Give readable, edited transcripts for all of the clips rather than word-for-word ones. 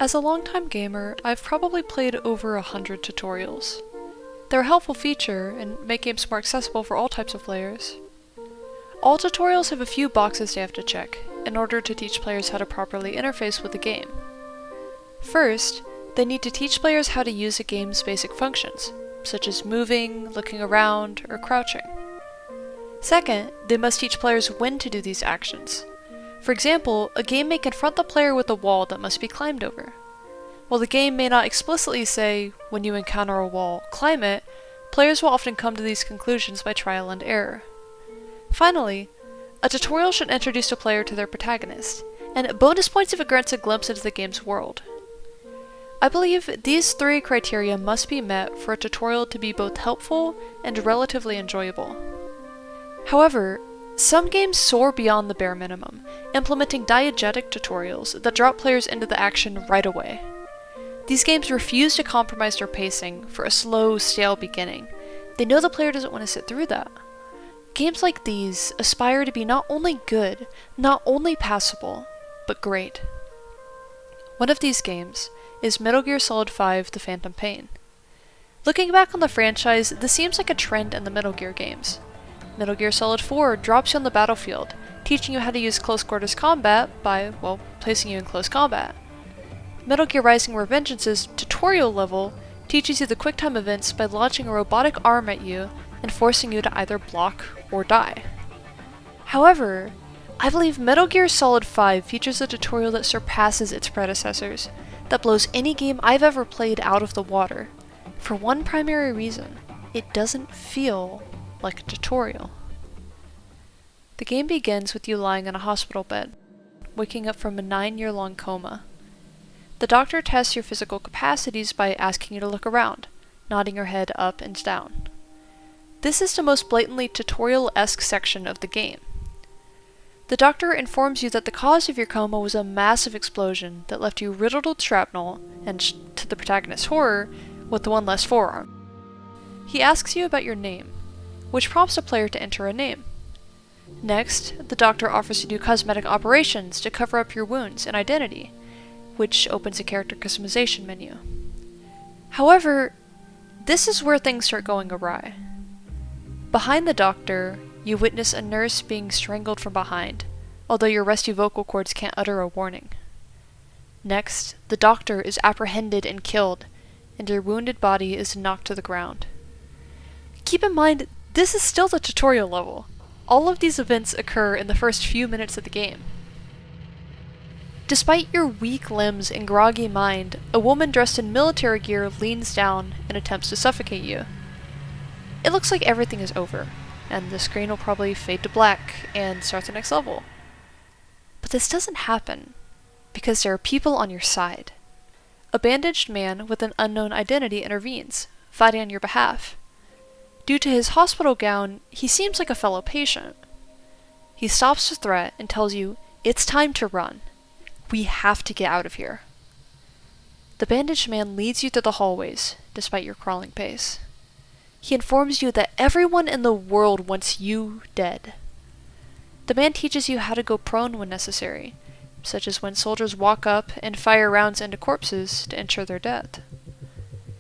As a longtime gamer, I've probably played over 100 tutorials. They're a helpful feature and make games more accessible for all types of players. All tutorials have a few boxes they have to check in order to teach players how to properly interface with the game. First, they need to teach players how to use a game's basic functions, such as moving, looking around, or crouching. Second, they must teach players when to do these actions. For example, a game may confront the player with a wall that must be climbed over. While the game may not explicitly say, when you encounter a wall, climb it, players will often come to these conclusions by trial and error. Finally, a tutorial should introduce a player to their protagonist, and bonus points if it grants a glimpse into the game's world. I believe these three criteria must be met for a tutorial to be both helpful and relatively enjoyable. However, some games soar beyond the bare minimum, implementing diegetic tutorials that drop players into the action right away. These games refuse to compromise their pacing for a slow, stale beginning. They know the player doesn't want to sit through that. Games like these aspire to be not only good, not only passable, but great. One of these games is Metal Gear Solid 5: The Phantom Pain. Looking back on the franchise, this seems like a trend in the Metal Gear games. Metal Gear Solid 4 drops you on the battlefield, teaching you how to use close quarters combat by, well, placing you in close combat. Metal Gear Rising: Revengeance's tutorial level teaches you the QuickTime events by launching a robotic arm at you and forcing you to either block or die. However, I believe Metal Gear Solid 5 features a tutorial that surpasses its predecessors, that blows any game I've ever played out of the water, for one primary reason: it doesn't feel like a tutorial. The game begins with you lying in a hospital bed, waking up from a 9-year-long coma. The doctor tests your physical capacities by asking you to look around, nodding your head up and down. This is the most blatantly tutorial-esque section of the game. The doctor informs you that the cause of your coma was a massive explosion that left you riddled with shrapnel, and to the protagonist's horror, with one less forearm. He asks you about your name, which prompts a player to enter a name. Next, the doctor offers to do cosmetic operations to cover up your wounds and identity, which opens a character customization menu. However, this is where things start going awry. Behind the doctor, you witness a nurse being strangled from behind, although your rusty vocal cords can't utter a warning. Next, the doctor is apprehended and killed, and your wounded body is knocked to the ground. Keep in mind, this is still the tutorial level. All of these events occur in the first few minutes of the game. Despite your weak limbs and groggy mind, a woman dressed in military gear leans down and attempts to suffocate you. It looks like everything is over, and the screen will probably fade to black and start the next level. But this doesn't happen, because there are people on your side. A bandaged man with an unknown identity intervenes, fighting on your behalf. Due to his hospital gown, he seems like a fellow patient. He stops the threat and tells you, "It's time to run. We have to get out of here." The bandaged man leads you through the hallways, despite your crawling pace. He informs you that everyone in the world wants you dead. The man teaches you how to go prone when necessary, such as when soldiers walk up and fire rounds into corpses to ensure their death.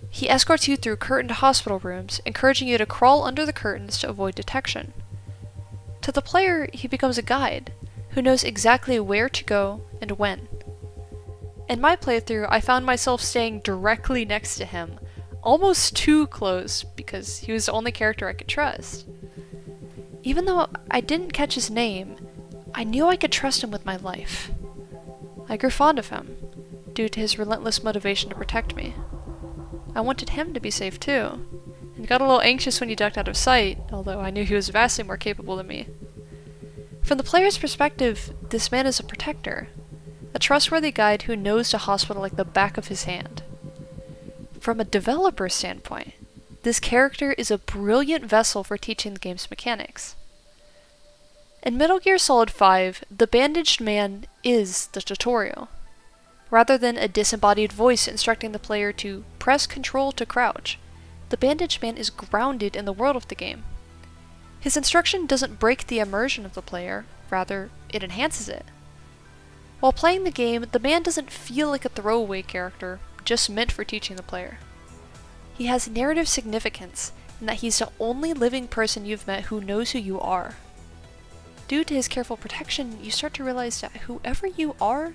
He escorts you through curtained hospital rooms, encouraging you to crawl under the curtains to avoid detection. To the player, he becomes a guide, who knows exactly where to go and when. In my playthrough, I found myself staying directly next to him, almost too close because he was the only character I could trust. Even though I didn't catch his name, I knew I could trust him with my life. I grew fond of him, due to his relentless motivation to protect me. I wanted him to be safe too, and got a little anxious when he ducked out of sight, although I knew he was vastly more capable than me. From the player's perspective, this man is a protector, a trustworthy guide who knows the hospital like the back of his hand. From a developer's standpoint, this character is a brilliant vessel for teaching the game's mechanics. In Metal Gear Solid 5, the bandaged man is the tutorial. Rather than a disembodied voice instructing the player to press Control to crouch, the bandaged man is grounded in the world of the game. His instruction doesn't break the immersion of the player, rather, it enhances it. While playing the game, the man doesn't feel like a throwaway character, just meant for teaching the player. He has narrative significance in that he's the only living person you've met who knows who you are. Due to his careful protection, you start to realize that whoever you are,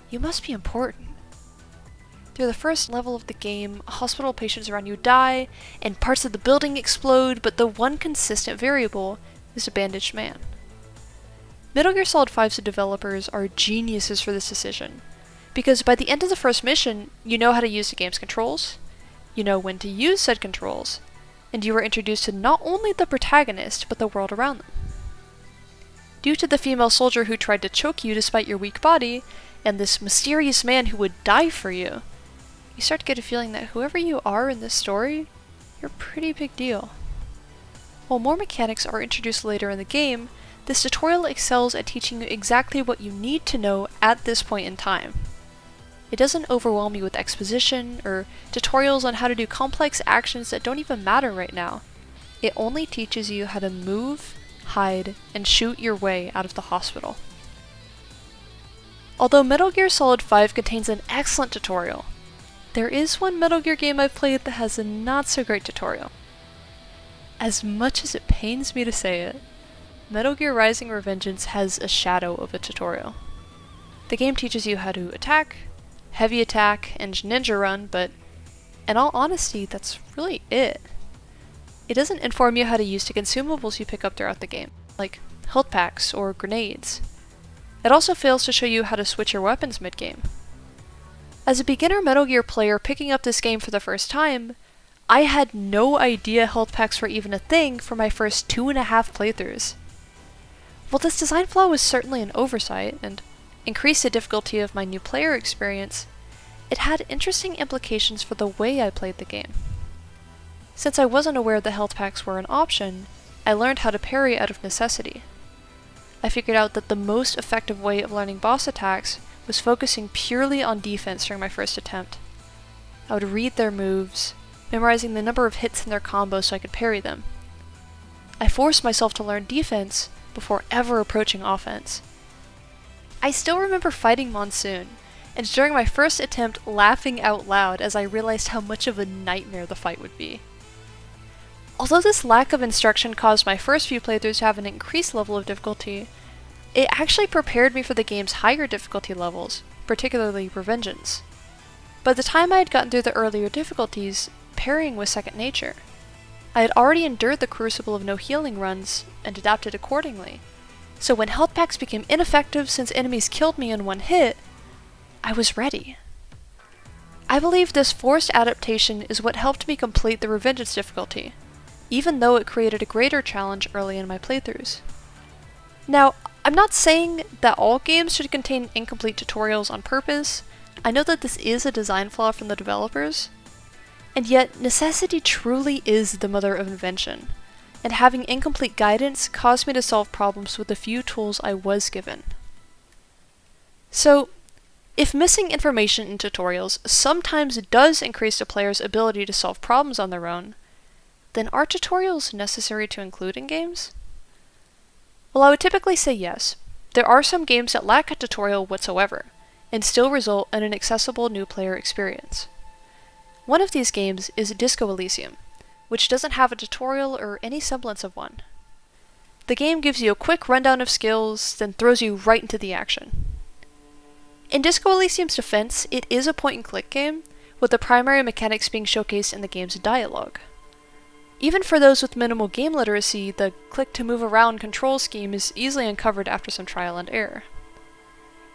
you must be important. Through the first level of the game, hospital patients around you die, and parts of the building explode, but the one consistent variable is a bandaged man. Metal Gear Solid 5's developers are geniuses for this decision, because by the end of the first mission, you know how to use the game's controls, you know when to use said controls, and you are introduced to not only the protagonist, but the world around them. Due to the female soldier who tried to choke you despite your weak body, and this mysterious man who would die for you, you start to get a feeling that whoever you are in this story, you're a pretty big deal. While more mechanics are introduced later in the game, this tutorial excels at teaching you exactly what you need to know at this point in time. It doesn't overwhelm you with exposition or tutorials on how to do complex actions that don't even matter right now. It only teaches you how to move, hide, and shoot your way out of the hospital. Although Metal Gear Solid 5 contains an excellent tutorial, there is one Metal Gear game I've played that has a not so great tutorial. As much as it pains me to say it, Metal Gear Rising: Revengeance has a shadow of a tutorial. The game teaches you how to attack, heavy attack, and ninja run, but in all honesty, that's really it. It doesn't inform you how to use the consumables you pick up throughout the game, like health packs or grenades. It also fails to show you how to switch your weapons mid-game. As a beginner Metal Gear player picking up this game for the first time, I had no idea health packs were even a thing for my first 2.5 playthroughs. While this design flaw was certainly an oversight, and increased the difficulty of my new player experience, it had interesting implications for the way I played the game. Since I wasn't aware that health packs were an option, I learned how to parry out of necessity. I figured out that the most effective way of learning boss attacks was focusing purely on defense during my first attempt. I would read their moves, memorizing the number of hits in their combos so I could parry them. I forced myself to learn defense before ever approaching offense. I still remember fighting Monsoon, and during my first attempt laughing out loud as I realized how much of a nightmare the fight would be. Although this lack of instruction caused my first few playthroughs to have an increased level of difficulty, it actually prepared me for the game's higher difficulty levels, particularly Revengeance. By the time I had gotten through the earlier difficulties, parrying was second nature. I had already endured the crucible of no healing runs, and adapted accordingly, so when health packs became ineffective since enemies killed me in one hit, I was ready. I believe this forced adaptation is what helped me complete the Revengeance difficulty, even though it created a greater challenge early in my playthroughs. Now, I'm not saying that all games should contain incomplete tutorials on purpose. I know that this is a design flaw from the developers, and yet necessity truly is the mother of invention, and having incomplete guidance caused me to solve problems with the few tools I was given. So, if missing information in tutorials sometimes does increase the player's ability to solve problems on their own, then are tutorials necessary to include in games? Well, I would typically say yes. There are some games that lack a tutorial whatsoever, and still result in an accessible new player experience. One of these games is Disco Elysium, which doesn't have a tutorial or any semblance of one. The game gives you a quick rundown of skills, then throws you right into the action. In Disco Elysium's defense, it is a point-and-click game, with the primary mechanics being showcased in the game's dialogue. Even for those with minimal game literacy, the click-to-move-around control scheme is easily uncovered after some trial and error.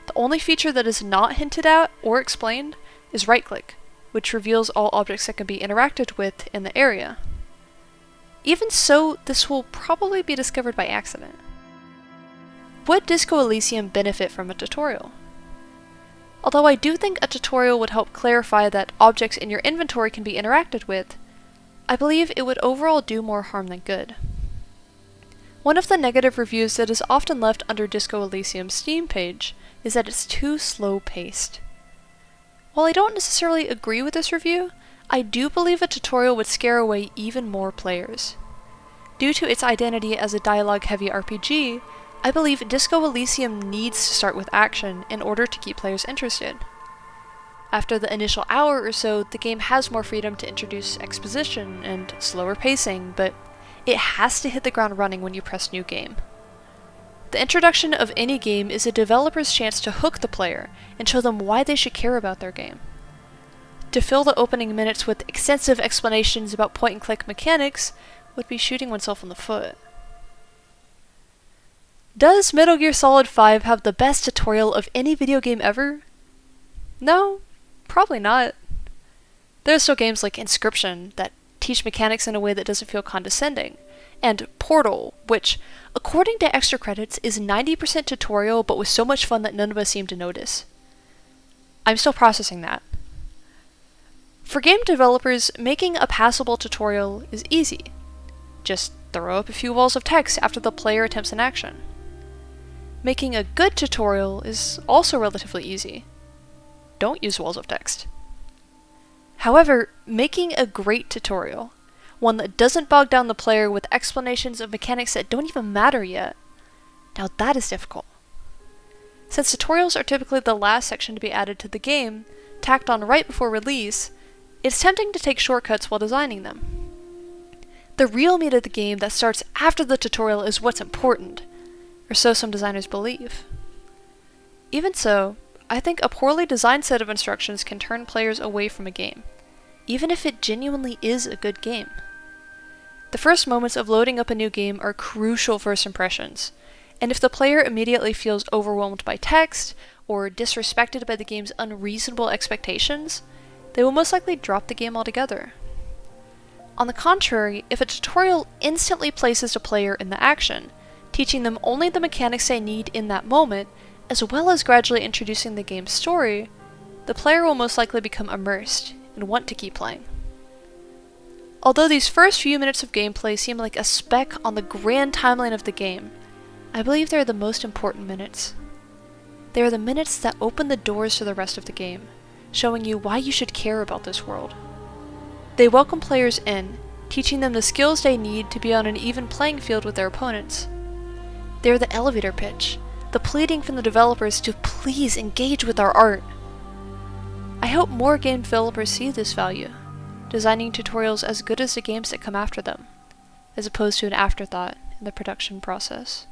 The only feature that is not hinted at or explained is right-click, which reveals all objects that can be interacted with in the area. Even so, this will probably be discovered by accident. Would Disco Elysium benefit from a tutorial? Although I do think a tutorial would help clarify that objects in your inventory can be interacted with, I believe it would overall do more harm than good. One of the negative reviews that is often left under Disco Elysium's Steam page is that it's too slow-paced. While I don't necessarily agree with this review, I do believe a tutorial would scare away even more players. Due to its identity as a dialogue-heavy RPG, I believe Disco Elysium needs to start with action in order to keep players interested. After the initial hour or so, the game has more freedom to introduce exposition and slower pacing, but it has to hit the ground running when you press New Game. The introduction of any game is a developer's chance to hook the player and show them why they should care about their game. To fill the opening minutes with extensive explanations about point-and-click mechanics would be shooting oneself in the foot. Does Metal Gear Solid 5 have the best tutorial of any video game ever? No, probably not. There are still games like Inscription that teach mechanics in a way that doesn't feel condescending, and Portal, which, according to extra credits, is 90% tutorial but was so much fun that none of us seem to notice. I'm still processing that. For game developers, making a passable tutorial is easy. Just throw up a few walls of text after the player attempts an action. Making a good tutorial is also relatively easy. Don't use walls of text. However, making a great tutorial, one that doesn't bog down the player with explanations of mechanics that don't even matter yet, now that is difficult. Since tutorials are typically the last section to be added to the game, tacked on right before release, it's tempting to take shortcuts while designing them. The real meat of the game that starts after the tutorial is what's important, or so some designers believe. Even so, I think a poorly designed set of instructions can turn players away from a game, even if it genuinely is a good game. The first moments of loading up a new game are crucial first impressions, and if the player immediately feels overwhelmed by text, or disrespected by the game's unreasonable expectations, they will most likely drop the game altogether. On the contrary, if a tutorial instantly places a player in the action, teaching them only the mechanics they need in that moment, as well as gradually introducing the game's story, the player will most likely become immersed and want to keep playing. Although these first few minutes of gameplay seem like a speck on the grand timeline of the game, I believe they are the most important minutes. They are the minutes that open the doors to the rest of the game, showing you why you should care about this world. They welcome players in, teaching them the skills they need to be on an even playing field with their opponents. They are the elevator pitch, the pleading from the developers to please engage with our art. I hope more game developers see this value, designing tutorials as good as the games that come after them, as opposed to an afterthought in the production process.